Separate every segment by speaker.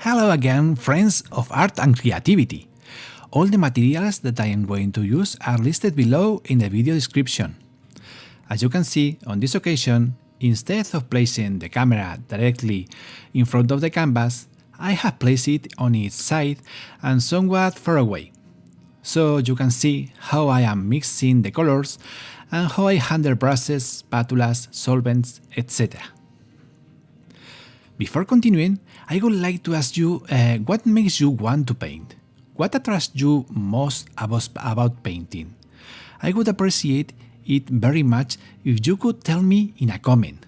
Speaker 1: Hello again, friends of art and creativity. All the materials that I am going to use are listed below in the video description. As you can see, on this occasion, instead of placing the camera directly in front of the canvas, I have placed it on its side and somewhat far away. So you can see how I am mixing the colors and how I handle brushes, spatulas, solvents, etc. Before continuing, I would like to ask you what makes you want to paint? What attracts you most about painting? I would appreciate it very much if you could tell me in a comment.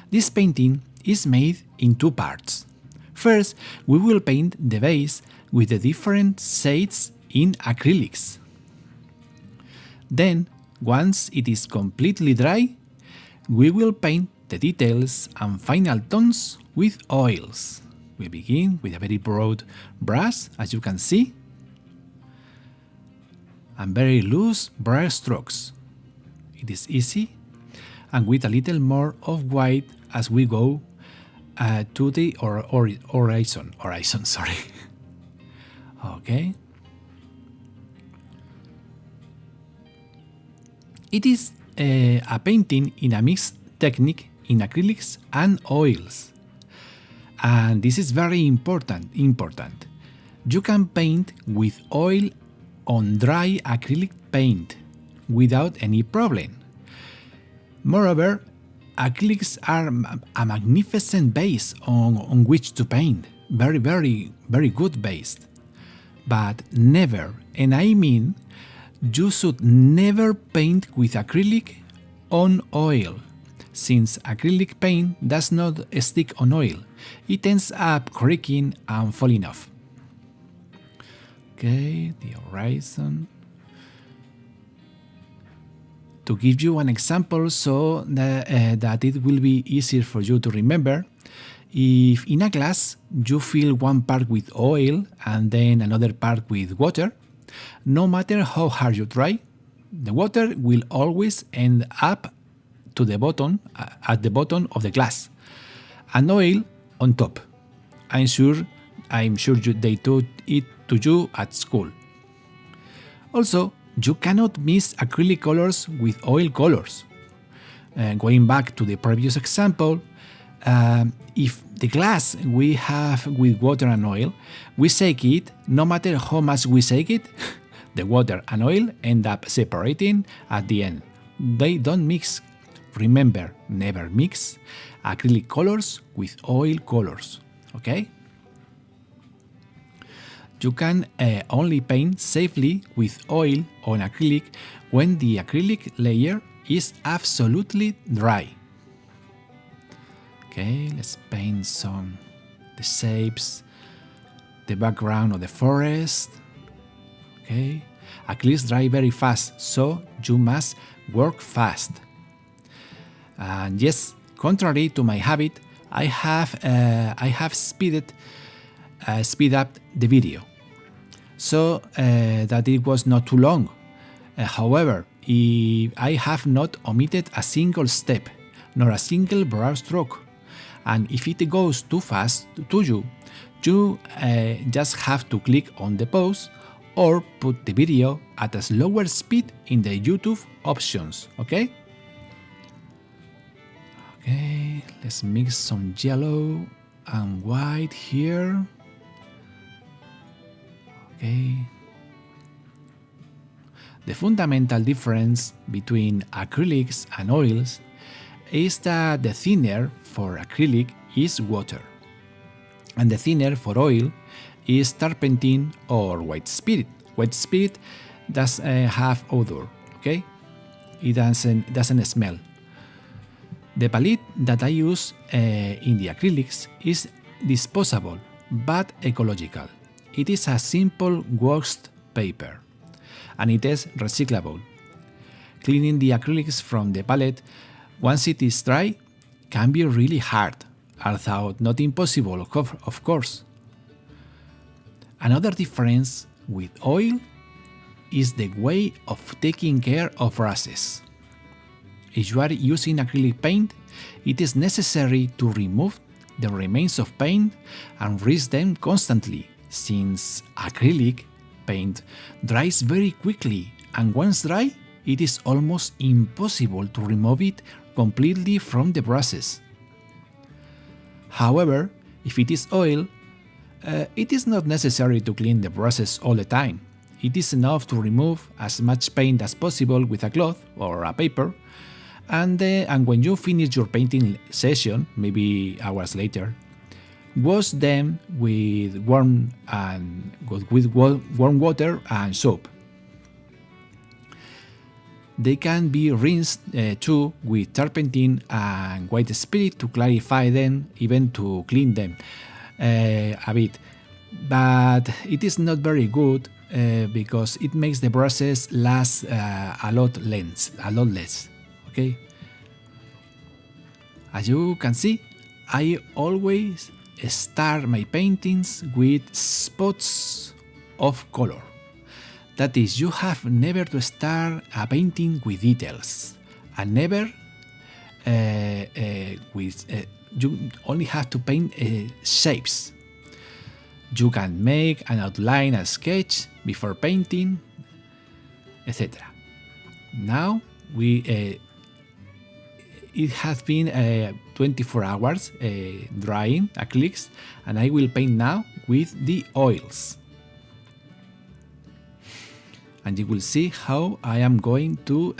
Speaker 1: This painting is made in two parts. First, we will paint the base with the different shades in acrylics. Then, once it is completely dry, we will paint the details and final tones with oils. We begin with a very broad brush, as you can see, and very loose brush strokes. It is easy, and with a little more of white as we go to the horizon. Sorry. Okay. It is a painting in a mixed technique in acrylics and oils. And this is very important. You can paint with oil on dry acrylic paint without any problem. Moreover, acrylics are a magnificent base on which to paint. Very good base. But never, and I mean, you should never paint with acrylic on oil, since acrylic paint does not stick on oil. It ends up cracking and falling off. Okay, the horizon. To give you an example so that it will be easier for you to remember, if in a glass you fill one part with oil and then another part with water, no matter how hard you try, the water will always end up to the bottom, at the bottom of the glass, and oil on top. I'm sure they taught it to you at school. Also, you cannot mix acrylic colors with oil colors. Going back to the previous example, if the glass we have with water and oil, we shake it, no matter how much we shake it, the water and oil end up separating at the end. They don't mix. Remember, never mix acrylic colors with oil colors, okay? You can only paint safely with oil on acrylic when the acrylic layer is absolutely dry. Okay, let's paint the shapes, the background of the forest. Okay, acrylics dry very fast, so you must work fast. And yes, contrary to my habit, I have speed up the video, so that it was not too long. However, I have not omitted a single step, nor a single brush stroke. And if it goes too fast to you, you just have to click on the pause or put the video at a slower speed in the YouTube options, okay? Okay, let's mix some yellow and white here. Okay. The fundamental difference between acrylics and oils is that the thinner for acrylic is water, and the thinner for oil is turpentine or white spirit. White spirit does have odor, okay? It doesn't smell. The palette that I use in the acrylics is disposable but ecological. It is a simple waxed paper, and it is recyclable. Cleaning the acrylics from the palette once it is dry can be really hard, although not impossible, of course. Another difference with oil is the way of taking care of brushes. If you are using acrylic paint, it is necessary to remove the remains of paint and rinse them constantly, since acrylic paint dries very quickly, and once dry, it is almost impossible to remove it completely from the process. However, if it is oil, it is not necessary to clean the process all the time. It is enough to remove as much paint as possible with a cloth or a paper, and when you finish your painting session, maybe hours later, wash them with warm water and soap. They can be rinsed too with turpentine and white spirit to clarify them, even to clean them a bit. But it is not very good because it makes the process last a lot less. Okay. As you can see, I always start my paintings with spots of color. That is, you have never to start a painting with details, and never you only have to paint shapes. You can make an outline, a sketch before painting, etc. Now it has been 24 hours drying acrylics, and I will paint now with the oils. And you will see how I am going to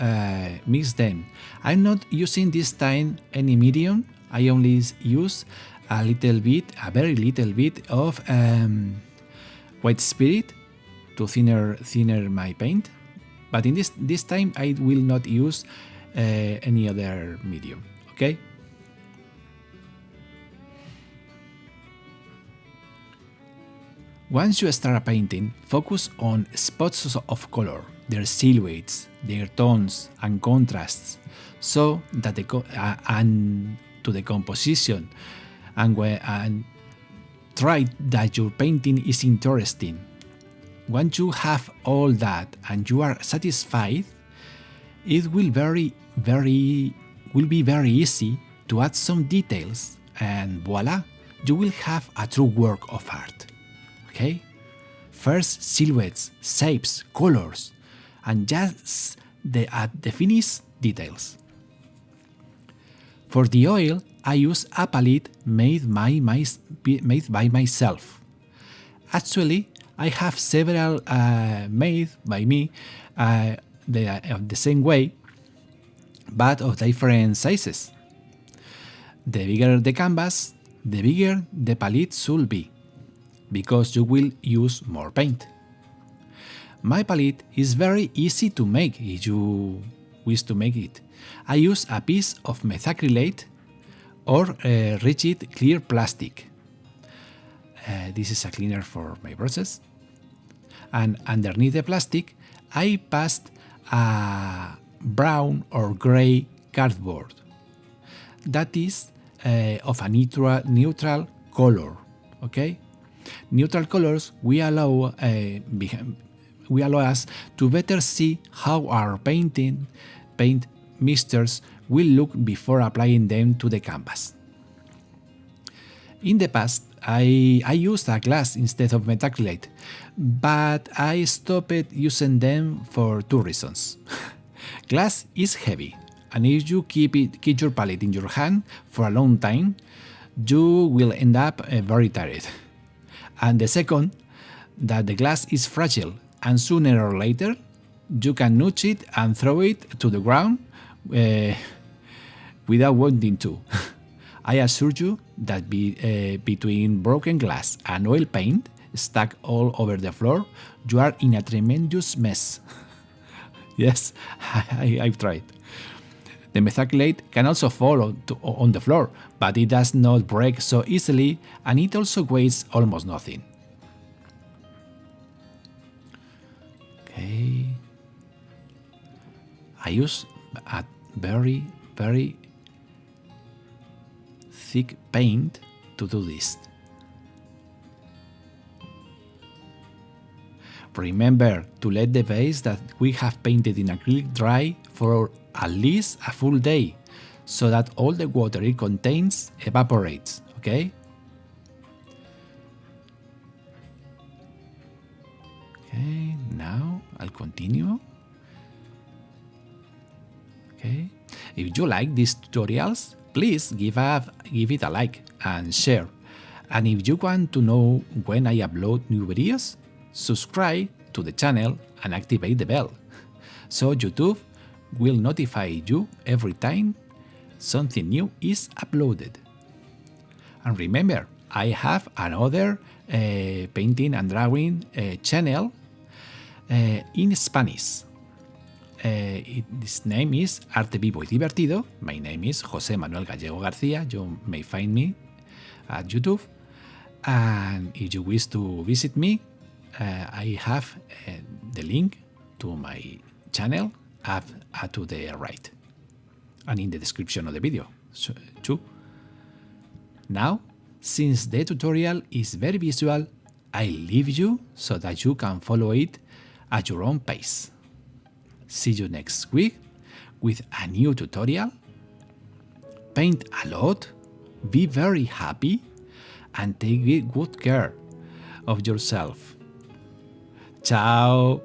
Speaker 1: mix them. I'm not using this time any medium. I only use a very little bit of white spirit to thinner my paint. But in this time I will not use any other medium. Okay. Once you start a painting, focus on spots of color, their silhouettes, their tones and contrasts, so that and to the composition, and try that your painting is interesting. Once you have all that and you are satisfied, it will be very easy to add some details, and voila, you will have a true work of art. Okay? First, silhouettes, shapes, colors, and just the finished details. For the oil, I use a palette made by myself. Actually, I have several made by me the same way, but of different sizes. The bigger the canvas, the bigger the palette should be, because you will use more paint. My palette is very easy to make if you wish to make it. I use a piece of methacrylate or rigid clear plastic. This is a cleaner for my process. And underneath the plastic, I passed a brown or gray cardboard. That is of a neutral color. Okay? Neutral colors will allow us to better see how our paint mixtures will look before applying them to the canvas. In the past, I used a glass instead of methacrylate, but I stopped using them for two reasons. Glass is heavy, and if you keep your palette in your hand for a long time, you will end up very tired. And the second, that the glass is fragile, and sooner or later you can nudge it and throw it to the ground without wanting to. I assure you that between broken glass and oil paint stuck all over the floor, you are in a tremendous mess. Yes, I've tried. The methacrylate can also fall on the floor, but it does not break so easily, and it also weighs almost nothing. Okay. I use a very, very thick paint to do this. Remember to let the base that we have painted in acrylic dry for at least a full day, so that all the water it contains evaporates. Okay? Okay, now I'll continue. Okay. If you like these tutorials, please give it a like and share. And if you want to know when I upload new videos, subscribe to the channel and activate the bell, so YouTube will notify you every time something new is uploaded. And remember, I have another painting and drawing channel in Spanish. His name is Arte Vivo y Divertido. My name is Jose Manuel Gallego Garcia. You may find me at YouTube. And if you wish to visit me, I have the link to my channel up to the right and in the description of the video too. Now, since the tutorial is very visual, I leave you so that you can follow it at your own pace. See you next week with a new tutorial. Paint a lot, be very happy, and take good care of yourself. Ciao!